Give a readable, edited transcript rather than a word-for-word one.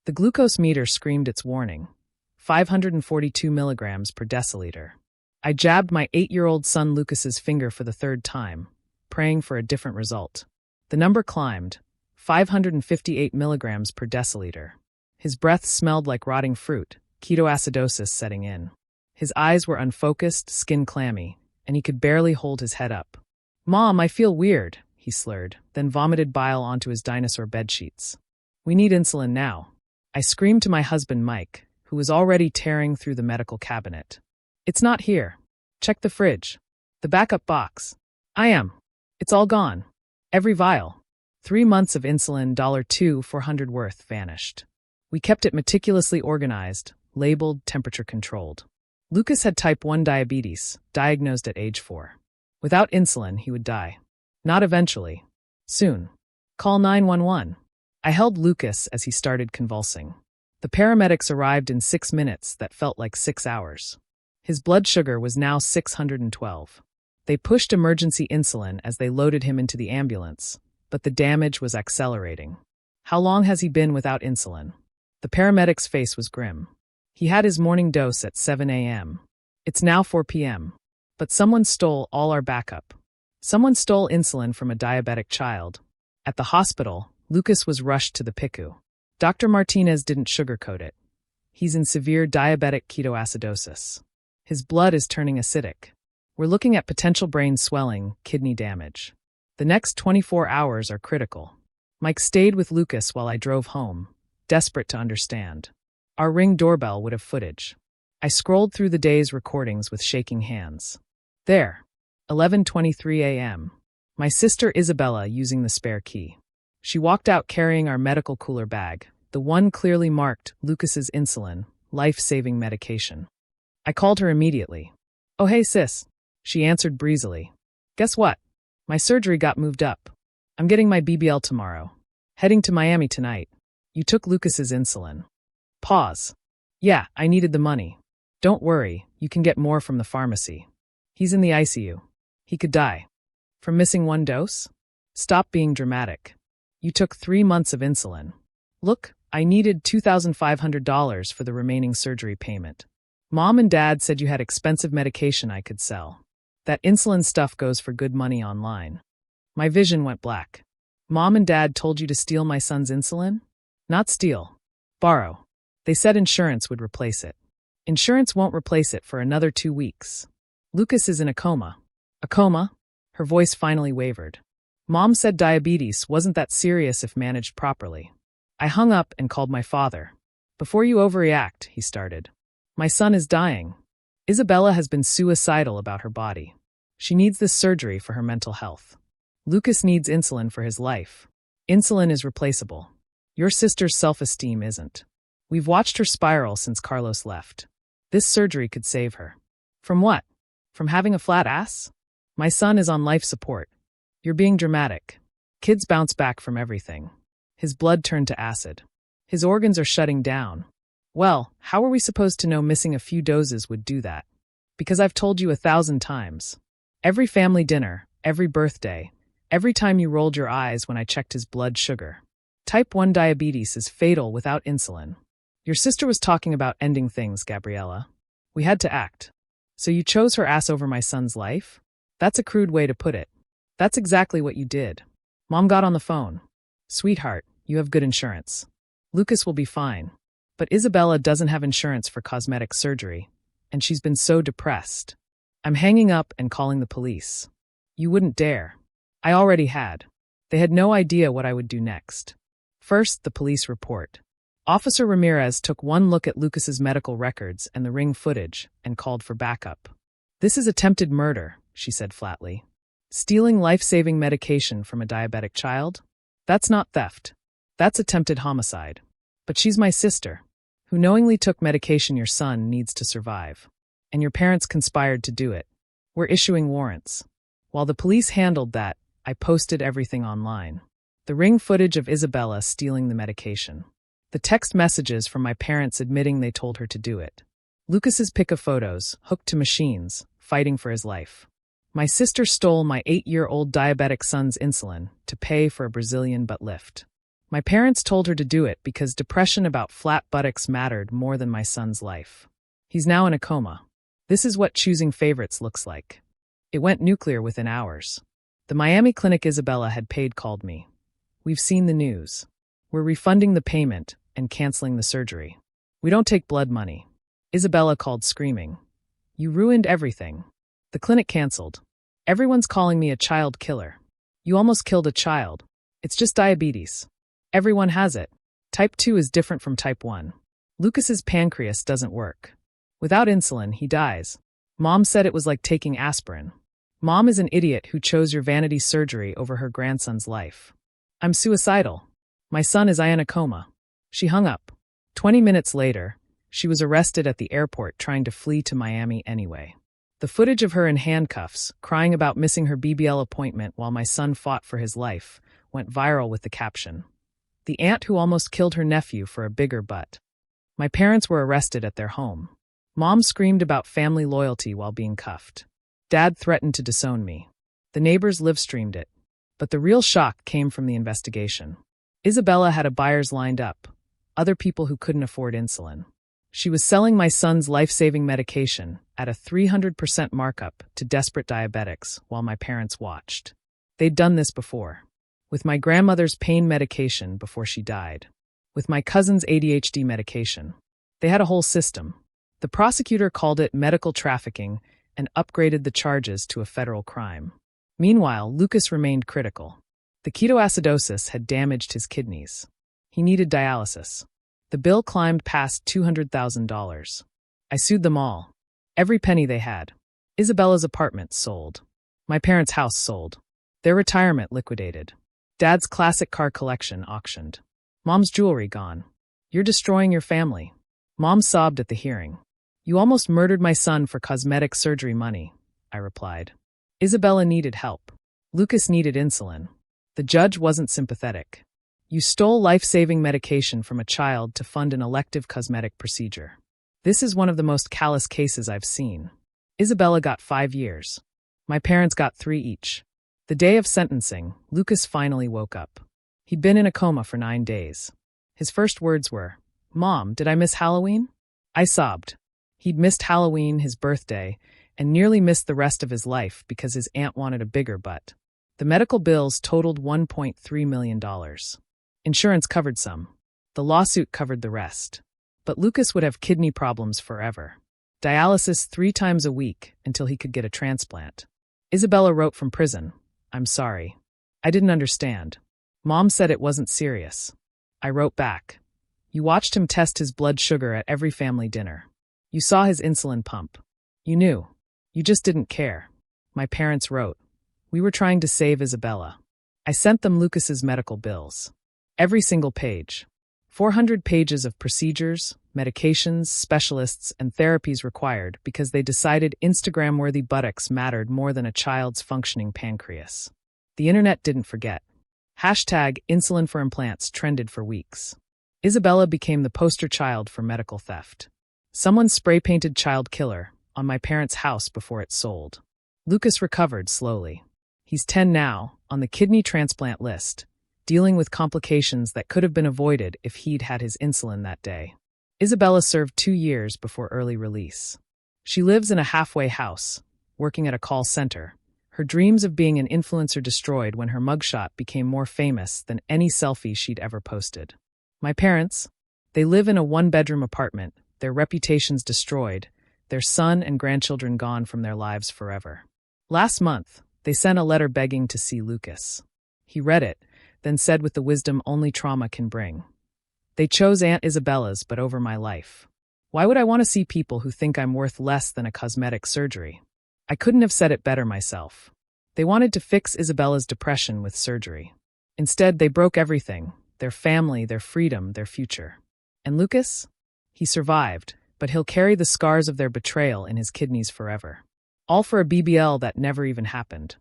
The glucose meter screamed its warning. 542 milligrams per deciliter. I jabbed my 8-year-old son Lucas's finger for the third time, praying for a different result. The number climbed. 558 milligrams per deciliter. His breath smelled like rotting fruit, ketoacidosis setting in. His eyes were unfocused, skin clammy, and he could barely hold his head up. "Mom, I feel weird," he slurred, then vomited bile onto his dinosaur bedsheets. "We need insulin now." I screamed to my husband Mike, who was already tearing through the medical cabinet. "It's not here. Check the fridge. The backup box." "I am. It's all gone. Every vial." 3 months of insulin $2,400 worth vanished. We kept it meticulously organized, labeled, temperature-controlled. Lucas had type 1 diabetes, diagnosed at age 4. Without insulin, he would die. Not eventually. Soon. "Call 911. I held Lucas as he started convulsing. The paramedics arrived in 6 minutes that felt like 6 hours. His blood sugar was now 612. They pushed emergency insulin as they loaded him into the ambulance, but the damage was accelerating. "How long has he been without insulin?" The paramedic's face was grim. "He had his morning dose at 7 a.m. It's now 4 p.m. But someone stole all our backup. Someone stole insulin from a diabetic child." At the hospital, Lucas was rushed to the PICU. Dr. Martinez didn't sugarcoat it. He's in severe diabetic ketoacidosis. His blood is turning acidic. We're looking at potential brain swelling, kidney damage. The next 24 hours are critical. Mike stayed with Lucas while I drove home, desperate to understand. Our Ring doorbell would have footage. I scrolled through the day's recordings with shaking hands. There. 11:23 a.m. My sister Isabella using the spare key. She walked out carrying our medical cooler bag, the one clearly marked Lucas's insulin, life-saving medication. I called her immediately. "Oh hey sis." She answered breezily. "Guess what? My surgery got moved up. I'm getting my BBL tomorrow. Heading to Miami tonight. You took Lucas's insulin." Pause. "Yeah, I needed the money." "Don't worry, you can get more from the pharmacy. He's in the ICU. He could die." "From missing 1 dose? Stop being dramatic. You took 3 months of insulin. Look, I needed $2,500 for the remaining surgery payment. Mom and Dad said you had expensive medication I could sell. That insulin stuff goes for good money online." My vision went black. "Mom and Dad told you to steal my son's insulin?" "Not steal. Borrow. They said insurance would replace it." "Insurance won't replace it for another 2 weeks. Lucas is in a coma." "A coma?" Her voice finally wavered. "Mom said diabetes wasn't that serious if managed properly." I hung up and called my father. "Before you overreact," he started. "My son is dying. Isabella has been suicidal about her body. She needs this surgery for her mental health. Lucas needs insulin for his life. Insulin is replaceable. Your sister's self-esteem isn't. We've watched her spiral since Carlos left. This surgery could save her." "From what? From having a flat ass?" "My son is on life support. You're being dramatic. Kids bounce back from everything." His blood turned to acid. "His organs are shutting down." "Well, how are we supposed to know missing a few doses would do that?" "Because I've told you 1,000 times. Every family dinner, every birthday, every time you rolled your eyes when I checked his blood sugar. Type 1 diabetes is fatal without insulin. Your sister was talking about ending things, Gabriella. We had to act. So you chose her ass over my son's life? That's a crude way to put it. That's exactly what you did." Mom got on the phone. "Sweetheart, you have good insurance. Lucas will be fine. But Isabella doesn't have insurance for cosmetic surgery, and she's been so depressed. I'm hanging up and calling the police." "You wouldn't dare." "I already had. They had no idea what I would do next." First, the police report. Officer Ramirez took one look at Lucas's medical records and the Ring footage and called for backup. "This is attempted murder," she said flatly. "Stealing life-saving medication from a diabetic child? That's not theft. That's attempted homicide. But she's my sister, who knowingly took medication your son needs to survive. And your parents conspired to do it. We're issuing warrants." While the police handled that, I posted everything online. The Ring footage of Isabella stealing the medication. The text messages from my parents admitting they told her to do it. Lucas's pic of photos, hooked to machines, fighting for his life. My sister stole my 8-year-old diabetic son's insulin to pay for a Brazilian butt lift. My parents told her to do it because depression about flat buttocks mattered more than my son's life. He's now in a coma. This is what choosing favorites looks like. It went nuclear within hours. The Miami clinic Isabella had paid called me. We've seen the news. We're refunding the payment and canceling the surgery. We don't take blood money. Isabella called screaming. You ruined everything. The clinic canceled. Everyone's calling me a child killer. You almost killed a child. It's just diabetes. Everyone has it. Type 2 is different from type 1. Lucas's pancreas doesn't work. Without insulin, he dies. Mom said it was like taking aspirin. Mom is an idiot who chose your vanity surgery over her grandson's life. I'm suicidal. My son is in a coma. She hung up. 20 minutes later, she was arrested at the airport trying to flee to Miami anyway. The footage of her in handcuffs, crying about missing her BBL appointment while my son fought for his life, went viral with the caption, "The aunt who almost killed her nephew for a bigger butt." My parents were arrested at their home. Mom screamed about family loyalty while being cuffed. Dad threatened to disown me. The neighbors live-streamed it. But the real shock came from the investigation. Isabella had a buyers lined up, other people who couldn't afford insulin. She was selling my son's life-saving medication at a 300% markup to desperate diabetics while my parents watched. They'd done this before. With my grandmother's pain medication before she died. With my cousin's ADHD medication. They had a whole system. The prosecutor called it medical trafficking and upgraded the charges to a federal crime. Meanwhile, Lucas remained critical. The ketoacidosis had damaged his kidneys. He needed dialysis. The bill climbed past $200,000. I sued them all. Every penny they had. Isabella's apartment sold. My parents' house sold. Their retirement liquidated. Dad's classic car collection auctioned. Mom's jewelry gone. You're destroying your family. Mom sobbed at the hearing. You almost murdered my son for cosmetic surgery money, I replied. Isabella needed help. Lucas needed insulin. The judge wasn't sympathetic. You stole life-saving medication from a child to fund an elective cosmetic procedure. This is one of the most callous cases I've seen. Isabella got 5 years. My parents got 3 each. The day of sentencing, Lucas finally woke up. He'd been in a coma for 9 days. His first words were, "Mom, did I miss Halloween?" I sobbed. He'd missed Halloween, his birthday, and nearly missed the rest of his life because his aunt wanted a bigger butt. The medical bills totaled $1.3 million. Insurance covered some. The lawsuit covered the rest. But Lucas would have kidney problems forever. Dialysis 3 times a week until he could get a transplant. Isabella wrote from prison, "I'm sorry. I didn't understand. Mom said it wasn't serious." I wrote back, "You watched him test his blood sugar at every family dinner. You saw his insulin pump. You knew. You just didn't care." My parents wrote, "We were trying to save Isabella." I sent them Lucas's medical bills. Every single page. 400 pages of procedures, medications, specialists, and therapies required because they decided Instagram-worthy buttocks mattered more than a child's functioning pancreas. The internet didn't forget. #insulin for implants trended for weeks. Isabella became the poster child for medical theft. Someone spray-painted child killer on my parents' house before it sold. Lucas recovered slowly. He's 10 now, on the kidney transplant list, dealing with complications that could have been avoided if he'd had his insulin that day. Isabella served 2 years before early release. She lives in a halfway house, working at a call center. Her dreams of being an influencer destroyed when her mugshot became more famous than any selfie she'd ever posted. My parents, they live in a 1-bedroom apartment, their reputations destroyed, their son and grandchildren gone from their lives forever. Last month, they sent a letter begging to see Lucas. He read it, then said with the wisdom only trauma can bring, "They chose Aunt Isabella's but over my life. Why would I want to see people who think I'm worth less than a cosmetic surgery?" I couldn't have said it better myself. They wanted to fix Isabella's depression with surgery. Instead, they broke everything, their family, their freedom, their future. And Lucas? He survived, but he'll carry the scars of their betrayal in his kidneys forever. All for a BBL that never even happened.